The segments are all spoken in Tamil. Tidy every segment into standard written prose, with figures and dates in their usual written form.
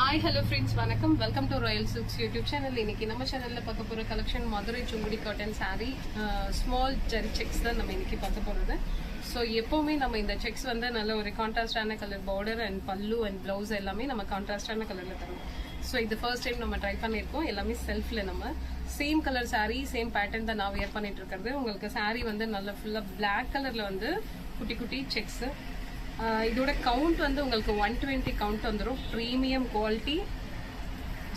ஹாய் ஹலோ ஃப்ரெண்ட்ஸ், வணக்கம். Welcome to Royal silks YouTube channel. இன்னைக்கு நம்ம சேனலில் பார்க்க போகிற collection Madurai Sungudi cotton sari small zari sex தான் நம்ம இன்னைக்கு பார்க்க போகிறது. ஸோ எப்போவுமே நம்ம இந்த செக்ஸ் வந்து நல்ல ஒரு கான்ட்ராஸ்டான கலர் பார்டர் அண்ட் பல்லு அண்ட் ப்ளவுஸ் எல்லாமே நம்ம கான்ட்ராஸ்டான கலரில் தரும். ஸோ இது ஃபர்ஸ்ட் டைம் நம்ம ட்ரை பண்ணியிருக்கோம். எல்லாமே செல்ஃபில் நம்ம same colour sari same pattern தான் நான் வியர் பண்ணிட்டு இருக்கிறது. உங்களுக்கு சாரீ வந்து நல்ல ஃபுல்லாக பிளாக் கலரில் வந்து குட்டி குட்டி செக்ஸு. இதோட கவுண்ட் வந்து உங்களுக்கு 120 கவுண்ட் வந்துடும். Premium quality.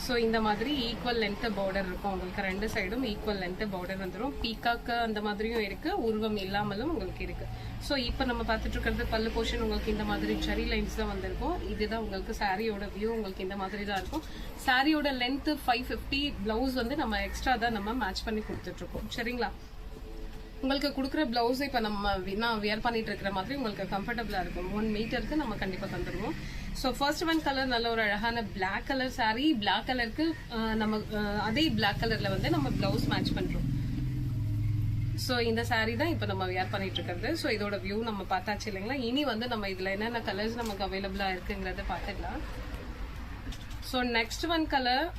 ஸோ இந்த மாதிரி ஈக்குவல் லென்த் பார்டர் இருக்கும். உங்களுக்கு ரெண்டு சைடும் ஈக்குவல் லென்த் பார்டர் வந்துடும். பீக்காக்கு அந்த மாதிரியும் இருக்கு, உருவம் இல்லாமலும் உங்களுக்கு இருக்கு. ஸோ இப்போ நம்ம பார்த்துட்டு இருக்கிறது பல்லு போர்ஷன். உங்களுக்கு இந்த மாதிரி செரி லைன்ஸ் தான் வந்திருக்கும். இதுதான் உங்களுக்கு சாரியோட வியூ. உங்களுக்கு இந்த மாதிரி தான் இருக்கும். சாரியோட லென்த் 550. பிளவுஸ் வந்து நம்ம எக்ஸ்ட்ரா தான் நம்ம மேட்ச் பண்ணி கொடுத்துட்டு இருக்கோம். சரிங்களா? உங்களுக்கு கொடுக்குற பிளவுஸ் இப்போ நான் வியர் பண்ணிட்டு இருக்கிற மாதிரி உங்களுக்கு கம்ஃபர்டபுளாக இருக்கும். 1 மீட்டருக்கு நம்ம கண்டிப்பாக தந்துடுவோம். ஸோ ஃபர்ஸ்ட் ஒன் கலர் நல்ல ஒரு அழகான பிளாக் கலர் சாரீ. பிளாக் கலருக்கு நம்ம அதே பிளாக் கலரில் வந்து நம்ம பிளவுஸ் மேட்ச் பண்ணுறோம். ஸோ இந்த சாரீ தான் இப்போ நம்ம வியர் பண்ணிட்டு இருக்கிறது. ஸோ இதோட வியூ நம்ம பார்த்தாச்சு இல்லைங்களா? இனி வந்து நம்ம இதில் என்னென்ன கலர்ஸ் நமக்கு அவைலபிளாக இருக்குங்கிறத பார்த்துக்கலாம். ஸோ நெக்ஸ்ட் ஒன் கலர்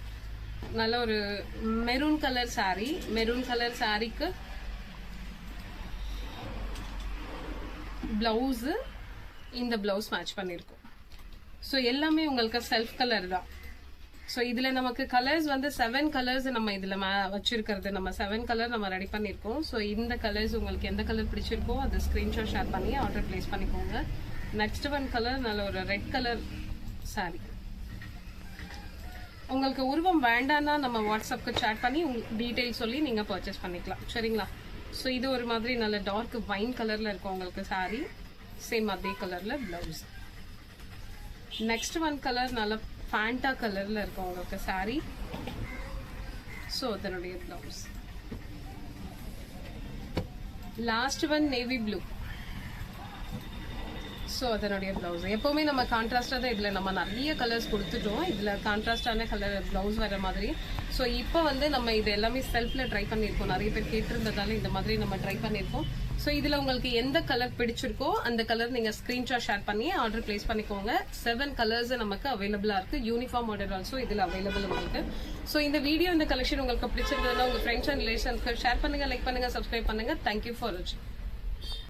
நல்ல ஒரு maroon colour sari. Maroon colour சாரீக்கு பிளவுஸ் இந்த பிளவுஸ் மேட்ச் பண்ணிருக்கோம். ஸோ எல்லாமே உங்களுக்கு செல்ஃப் கலர் தான். ஸோ இதுல நமக்கு கலர்ஸ் வந்து 7 கலர்ஸ் நம்ம இதுல வச்சிருக்கிறது. நம்ம 7 கலர் நம்ம ரெடி பண்ணிருக்கோம். ஸோ இந்த கலர்ஸ் உங்களுக்கு எந்த கலர் பிடிச்சிருக்கோ அதை ஸ்கிரீன்ஷாட் ஷேர் பண்ணி ஆர்டர் பிளேஸ் பண்ணிக்கோங்க. நெக்ஸ்ட் ஒன் கலர் நல்ல ஒரு ரெட் கலர் சாரி. உங்களுக்கு உருவம் வேண்டாம்னா நம்ம வாட்ஸ்அப்க்கு சேட் பண்ணி டீட்டெயில் சொல்லி நீங்க பர்ச்சேஸ் பண்ணிக்கலாம். சரிங்களா? ஸோ இது ஒரு மாதிரி நல்ல டார்க் வைன் கலர்ல இருக்கும் உங்களுக்கு சாரி. சேம் அதே கலர்ல பிளவுஸ். நெக்ஸ்ட் ஒன் கலர் நல்ல ஃபேண்டா கலர்ல இருக்கும் உங்களுக்கு சாரி. ஸோ அதனுடைய blouse. Last one navy blue. So அதனுடைய பிளவுஸ். எப்பவுமே நம்ம கான்ட்ராஸ்டா தான் இதுல நம்ம நிறைய கலர்ஸ் கொடுத்துட்டோம். இதுல கான்ட்ராஸ்டான கலர் பிளவுஸ் வர மாதிரி. ஸோ இப்போ வந்து நம்ம இது எல்லாமே செல்ஃப்ல ட்ரை பண்ணியிருக்கோம். நிறைய பேர் கேட்டிருந்ததால இந்த மாதிரி நம்ம ட்ரை பண்ணியிருக்கோம். ஸோ இதுல உங்களுக்கு எந்த கலர் பிடிச்சிருக்கோ அந்த கலர் நீங்க ஸ்கிரீன்ஷாட் ஷேர் பண்ணி ஆர்டர் பிளேஸ் பண்ணிக்கோங்க. 7 கலர்ஸ் நமக்கு அவைலபிளா இருக்கு. யூனிஃபார்ம் ஆர்டர் ஆல்சோ இதுல அவைலபிள் உங்களுக்கு. ஸோ இந்த வீடியோ இந்த கலெக்ஷன் உங்களுக்கு பிடிச்சிருந்ததுன்னா உங்க ஃப்ரெண்ட்ஸ் அண்ட் ரிலேஷன்ஸ்க்கு ஷேர் பண்ணுங்க, லைக் பண்ணுங்க, சப்ஸ்கிரைப் பண்ணுங்க. தேங்க்யூ ஃபார் வாட்சிங்.